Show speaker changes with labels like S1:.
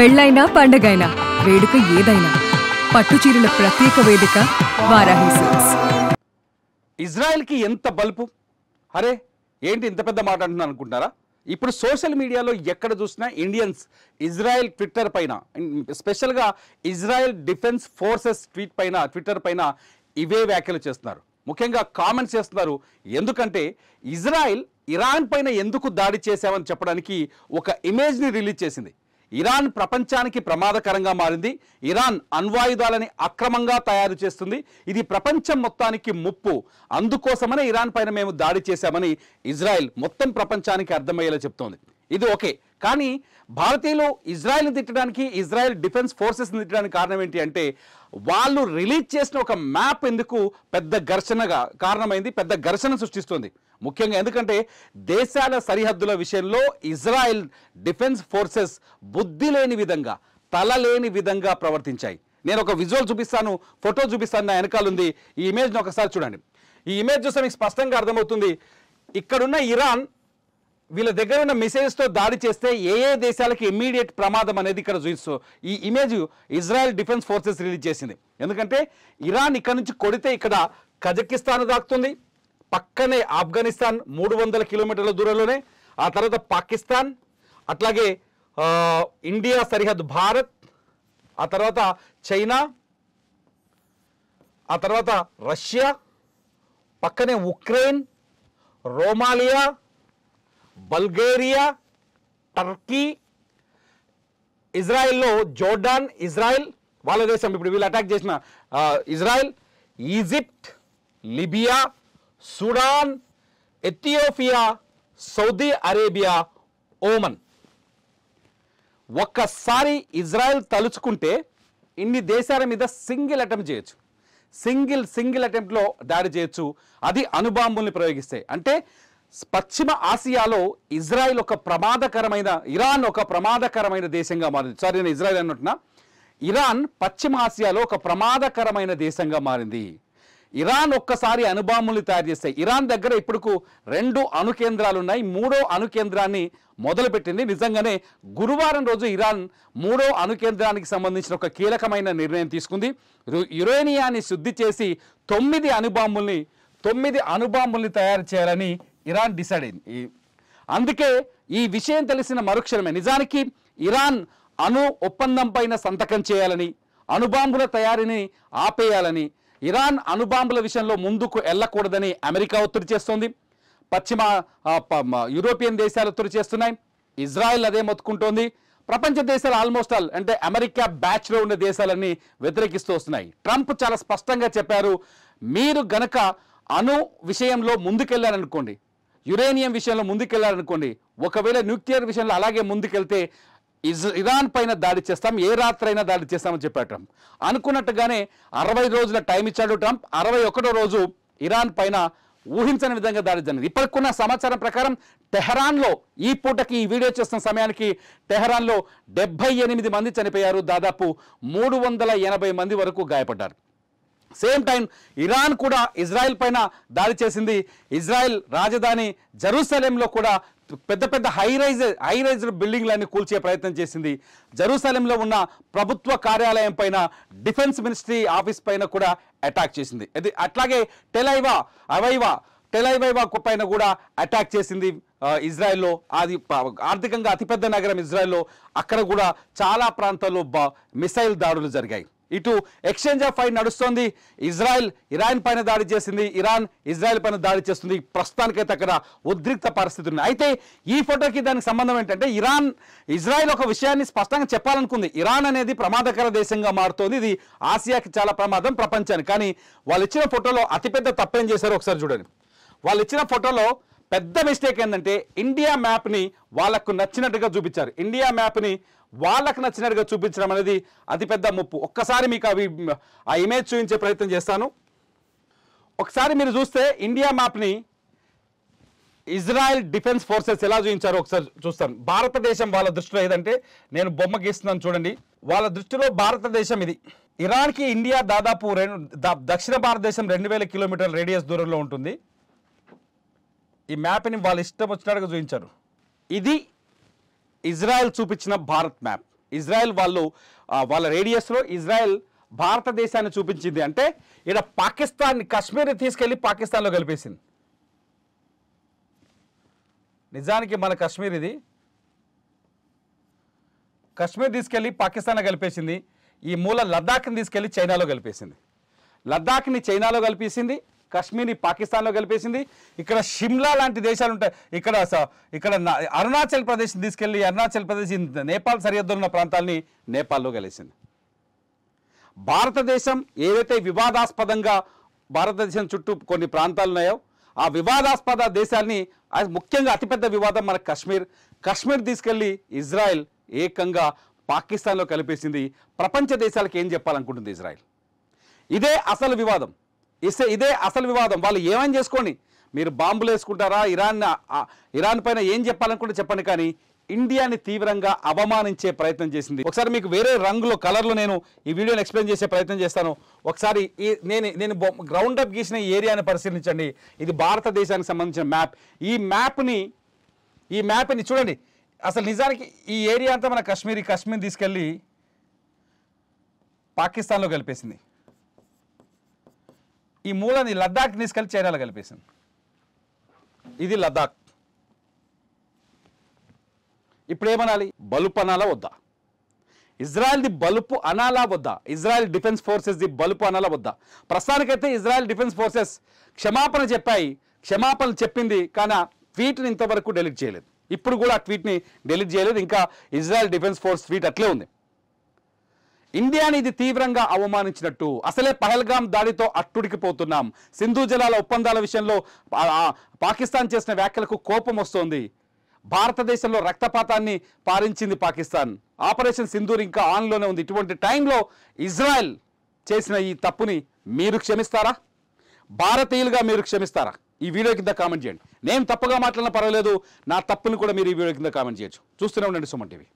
S1: పెళ్ళైనా పండగైనా వేడుక ఏదైనా పట్టుచీరల ప్రత్యేక వేదిక వారాహి సిల్క్స్.
S2: ఇజ్రాయెల్కి ఎంత బల్పు! అరే ఏంటి ఇంత పెద్ద మాట అంటున్నాను అనుకుంటారా? ఇప్పుడు సోషల్ మీడియాలో ఎక్కడ చూసినా ఇండియన్స్ ఇజ్రాయెల్ ట్విట్టర్ పైన, స్పెషల్గా ఇజ్రాయెల్ డిఫెన్స్ ఫోర్సెస్ ట్విట్టర్ పైన ఇవే వ్యాఖ్యలు చేస్తున్నారు. ముఖ్యంగా కామెంట్స్ చేస్తున్నారు. ఎందుకంటే ఇజ్రాయెల్ ఇరాన్ పైన ఎందుకు దాడి చేశామని చెప్పడానికి ఒక ఇమేజ్ని రిలీజ్ చేసింది. ఇరాన్ ప్రపంచానికి ప్రమాదకరంగా మారింది. ఇరాన్ అణ్వాయుధాలని అక్రమంగా తయారు చేస్తుంది. ఇది ప్రపంచం మొత్తానికి ముప్పు. అందుకోసమనే ఇరాన్ పైన మేము దాడి చేశామని ఇజ్రాయెల్ మొత్తం ప్రపంచానికి అర్థమయ్యేలా చెప్తోంది. ఇది ఓకే, కానీ భారతీయులు ఇజ్రాయెల్ని తిట్టడానికి, ఇజ్రాయెల్ డిఫెన్స్ ఫోర్సెస్ని తిట్టడానికి కారణం ఏంటి అంటే వాళ్ళు రిలీజ్ చేసిన ఒక మ్యాప్ ఎందుకు పెద్ద ఘర్షణగా కారణమైంది, పెద్ద ఘర్షణ సృష్టిస్తుంది. ముఖ్యంగా ఎందుకంటే దేశాల సరిహద్దుల విషయంలో ఇజ్రాయెల్ డిఫెన్స్ ఫోర్సెస్ బుద్ధి లేని విధంగా, తల లేని విధంగా ప్రవర్తించాయి. నేను ఒక విజువల్ చూపిస్తాను, ఫోటో చూపిస్తాను, నా వెనకాల ఉంది. ఈ ఇమేజ్ని ఒకసారి చూడండి. ఈ ఇమేజ్ చూస్తే మీకు స్పష్టంగా అర్థమవుతుంది. ఇక్కడున్న ఇరాన్ వీళ్ళ దగ్గర ఉన్న మిసైల్స్తో దాడి చేస్తే ఏ ఏ దేశాలకి ఇమ్మీడియట్ ప్రమాదం అనేది ఇక్కడ చూపిస్తూ ఈ image Israel defence forces release చేసింది. ఎందుకంటే ఇరాన్ ఇక్కడ నుంచి కొడితే ఇక్కడ కజకిస్తాన్ దాక్కుతుంది, పక్కనే ఆఫ్ఘనిస్తాన్ 300 కిలోమీటర్ల దూరంలోనే, ఆ తర్వాత పాకిస్తాన్, అట్లాగే ఇండియా సరిహద్దు భారత్, ఆ తర్వాత చైనా, ఆ తర్వాత రష్యా, పక్కనే ఉక్రెయిన్, రోమాలియా, బల్గేరియా, టర్కీ, ఇజ్రాయెల్లో జోర్డాన్, ఇజ్రాయెల్ వాళ్ళ దేశం, ఇప్పుడు వీళ్ళు అటాక్ చేసిన Israel, Egypt, Libya, Sudan, Ethiopia, Saudi Arabia, Oman. ఒక్కసారి ఇజ్రాయెల్ తలుచుకుంటే ఇన్ని దేశాల మీద సింగిల్ అటెంప్ట్ చేయొచ్చు, సింగిల్ అటెంప్ట్లో దాడి చేయొచ్చు. అది అణుబాంబుల్ని ప్రయోగిస్తాయి. అంటే పశ్చిమ ఆసియాలో ఇజ్రాయెల్ ఒక ప్రమాదకరమైన, ఇరాన్ ఒక ప్రమాదకరమైన దేశంగా మారింది. సారీ, నేను ఇజ్రాయెల్ అన్నట్టున్నా, ఇరాన్ పశ్చిమ ఆసియాలో ఒక ప్రమాదకరమైన దేశంగా మారింది. ఇరాన్ ఒక్కసారి అణుబాంబుల్ని తయారు చేస్తాయి. ఇరాన్ దగ్గర ఇప్పుడుకు 2 అణు కేంద్రాలు ఉన్నాయి. 3వ అణు కేంద్రాన్ని మొదలుపెట్టింది. నిజంగానే గురువారం రోజు ఇరాన్ 3వ అణు కేంద్రానికి సంబంధించిన ఒక కీలకమైన నిర్ణయం తీసుకుంది. యురేనియాన్ని శుద్ధి చేసి 9 అణుబాంబుల్ని తయారు చేయాలని ఇరాన్ డిసైడ్ అయింది. అందుకే ఈ విషయం తెలిసిన మరుక్షణమే నిజానికి ఇరాన్ అణు ఒప్పందం పైన సంతకం చేయాలని, అణుబాంబుల తయారీని ఆపేయాలని, ఇరాన్ అణుబాంబుల విషయంలో ముందుకు వెళ్ళకూడదని అమెరికా ఒత్తిడి చేస్తోంది. పశ్చిమ యూరోపియన్ దేశాలు ఒత్తిడి చేస్తున్నాయి. ఇజ్రాయెల్ అదే మొత్తుకుంటోంది. ప్రపంచ దేశాలు ఆల్మోస్ట్ ఆల్ అంటే అమెరికా బ్యాచ్లో ఉన్న దేశాలన్నీ వ్యతిరేకిస్తూ వస్తున్నాయి. ట్రంప్ చాలా స్పష్టంగా చెప్పారు, మీరు గనక అణు విషయంలో ముందుకెళ్లారనుకోండి, యురేనియం విషయంలో ముందుకెళ్లారనుకోండి, ఒకవేళ న్యూక్లియర్ విషయంలో అలాగే ముందుకెళ్తే ఇరాన్ పైన దాడి చేస్తాం, ఏ రాత్రైనా దాడి చేస్తామని చెప్పాడు ట్రంప్. అనుకున్నట్టుగానే 60 రోజుల టైం ఇచ్చాడు ట్రంప్. 61వ రోజు ఇరాన్ పైన ఊహించని విధంగా దాడి జరిగింది. ఇప్పటికున్న సమాచారం ప్రకారం టెహరాన్లో ఈ పూటకి ఈ వీడియో చేస్తున్న సమయానికి టెహరాన్లో 78 మంది చనిపోయారు, దాదాపు 380 మంది వరకు గాయపడ్డారు. సేమ్ టైం ఇరాన్ కూడా ఇజ్రాయెల్ పైన దాడి చేసింది. ఇజ్రాయెల్ రాజధాని జెరూసలేంలో కూడా పెద్ద హైరైజ్డ్ బిల్డింగ్లన్నీ కూల్చే ప్రయత్నం చేసింది. జెరూసలేంలో ఉన్న ప్రభుత్వ కార్యాలయం పైన, డిఫెన్స్ మినిస్ట్రీ ఆఫీస్ పైన కూడా అటాక్ చేసింది. అట్లాగే టెలైవైవా పైన కూడా అటాక్ చేసింది ఇజ్రాయెల్లో. అది ఆర్థికంగా అతిపెద్ద నగరం ఇజ్రాయెల్లో. అక్కడ కూడా చాలా ప్రాంతాల్లో మిసైల్ దాడులు జరిగాయి. ఇటు ఎక్స్చేంజ్ ఆఫ్ ఫైర్ నడుస్తోంది. ఇజ్రాయెల్ ఇరాన్ పైన దాడి చేసింది, ఇరాన్ ఇజ్రాయెల్ పైన దాడి చేస్తుంది. ప్రస్తుతానికైతే అక్కడ ఉద్రిక్త పరిస్థితులు ఉన్నాయి. అయితే ఈ ఫోటోకి దానికి సంబంధం ఏంటంటే ఇజ్రాయెల్ ఒక విషయాన్ని స్పష్టంగా చెప్పాలనుకుంది. ఇరాన్ అనేది ప్రమాదకర దేశంగా మారుతోంది, ఇది ఆసియాకి చాలా ప్రమాదం, ప్రపంచానికి. కానీ వాళ్ళు ఇచ్చిన ఫోటోలో అతిపెద్ద తప్పేం చేశారో ఒకసారి చూడండి. వాళ్ళు ఇచ్చిన ఫోటోలో పెద్ద మిస్టేక్ ఏంటంటే ఇండియా మ్యాప్ని వాళ్ళకు నచ్చినట్టుగా చూపించారు. ఇండియా మ్యాప్ని వాళ్ళకు నచ్చినట్టుగా చూపించడం అనేది అతిపెద్ద ముప్పు. ఒక్కసారి మీకు ఆ ఇమేజ్ చూపించే ప్రయత్నం చేస్తాను. ఒకసారి మీరు చూస్తే ఇండియా మ్యాప్ని ఇజ్రాయెల్ డిఫెన్స్ ఫోర్సెస్ ఎలా చూపించారో ఒకసారి చూస్తాను. భారతదేశం వాళ్ళ దృష్టిలో ఏదంటే, నేను బొమ్మ గీస్తున్నాను చూడండి, వాళ్ళ దృష్టిలో భారతదేశం ఇది. ఇరాన్కి ఇండియా దాదాపు దక్షిణ భారతదేశం 2000 కిలోమీటర్ల రేడియస్ దూరంలో ఉంటుంది. ఈ మ్యాప్ని వాళ్ళు ఇష్టం వచ్చినట్టుగా చూపించారు. ఇది ఇజ్రాయెల్ చూపించిన భారత్ మ్యాప్. ఇజ్రాయెల్ వాళ్ళు వాళ్ళ రేడియస్లో ఇజ్రాయెల్ భారతదేశాన్ని చూపించింది. అంటే ఇక్కడ పాకిస్తాన్ కాశ్మీర్ని తీసుకెళ్ళి పాకిస్తాన్లో కలిపేసింది. నిజానికి మన కాశ్మీర్ ఇది, కాశ్మీర్ తీసుకెళ్ళి పాకిస్తాన్లో కలిపేసింది. ఈ మూల లద్దాఖ్ని తీసుకెళ్ళి చైనాలో కలిపేసింది. లద్దాఖ్ని చైనాలో కలిపేసింది, కాశ్మీర్ని పాకిస్తాన్లో కలిపేసింది. ఇక్కడ షిమ్లా లాంటి దేశాలు ఉంటాయి. ఇక్కడ అరుణాచల్ ప్రదేశ్ తీసుకెళ్ళి అరుణాచల్ ప్రదేశ్ నేపాల్ సరిహద్దులో ఉన్న ప్రాంతాలని నేపాల్లో కలిసింది. భారతదేశం ఏదైతే వివాదాస్పదంగా భారతదేశం చుట్టూ కొన్ని ప్రాంతాలు ఉన్నాయో ఆ వివాదాస్పద దేశాన్ని, ముఖ్యంగా అతిపెద్ద వివాదం మన కాశ్మీర్ తీసుకెళ్ళి ఇజ్రాయెల్ ఏకంగా పాకిస్తాన్లో కలిపేసింది. ప్రపంచ దేశాలకు ఏం చెప్పాలనుకుంటుంది ఇజ్రాయెల్? ఇదే అసలు వివాదం. ఇదే అసలు వివాదం. వాళ్ళు ఏమని చేసుకోండి, మీరు బాంబులు వేసుకుంటారా, ఇరాన్ పైన ఏం చెప్పాలనుకుంటే చెప్పండి, కానీ ఇండియాని తీవ్రంగా అవమానించే ప్రయత్నం చేసింది. ఒకసారి మీకు వేరే రంగులో కలర్లో నేను ఈ వీడియోని ఎక్స్ప్లెయిన్ చేసే ప్రయత్నం చేస్తాను. ఒకసారి నేను గ్రౌండ్ అప్ గీసిన ఈ ఏరియాని పరిశీలించండి. ఇది భారతదేశానికి సంబంధించిన మ్యాప్. ఈ మ్యాప్ని చూడండి. అసలు నిజానికి ఈ ఏరియా అంతా మన కాశ్మీర్ తీసుకెళ్ళి పాకిస్తాన్లో కలిపేసింది. ఈ మూలని లద్దాఖ్ తీసుకెళ్ళి చైనాలో కలిపేసింది. ఇది లద్దాఖ్. ఇప్పుడు ఏమనాలి? బలుపు అనాలా వద్దా? ఇజ్రాయెల్ది బలుపు అనాలా వద్దా? ఇజ్రాయెల్ డిఫెన్స్ ఫోర్సెస్ది బలుపు అనాలా వద్దా? ప్రస్తుతానికైతే ఇజ్రాయెల్ డిఫెన్స్ ఫోర్సెస్ క్షమాపణ చెప్పింది, కానీ ఆ ట్వీట్ని ఇంతవరకు డెలీట్ చేయలేదు. ఇప్పుడు కూడా ఆ ట్వీట్ని డెలీట్ చేయలేదు. ఇంకా ఇజ్రాయెల్ డిఫెన్స్ ఫోర్స్ ట్వీట్ అట్లే ఉంది. ఇండియాని ఇది తీవ్రంగా అవమానించినట్టు, అసలే పహల్గామ్ దాడితో అట్టుడికిపోతున్నాం, సింధు జలాల ఒప్పందాల విషయంలో పాకిస్తాన్ చేసిన వ్యాఖ్యలకు కోపం వస్తోంది, భారతదేశంలో రక్తపాతాన్ని పారించింది పాకిస్తాన్, ఆపరేషన్ సింధూర్ ఇంకా ఆన్లోనే ఉంది. ఇటువంటి టైంలో ఇజ్రాయెల్ చేసిన ఈ తప్పుని మీరు క్షమిస్తారా? భారతీయులుగా మీరు క్షమిస్తారా? ఈ వీడియో కింద కామెంట్ చేయండి. నేను తప్పుగా మాట్లాడినా పర్వాలేదు, నా తప్పుని కూడా మీరు ఈ వీడియో కింద కామెంట్ చేయొచ్చు. చూస్తూనే ఉండండి సుమన్ టీవీ.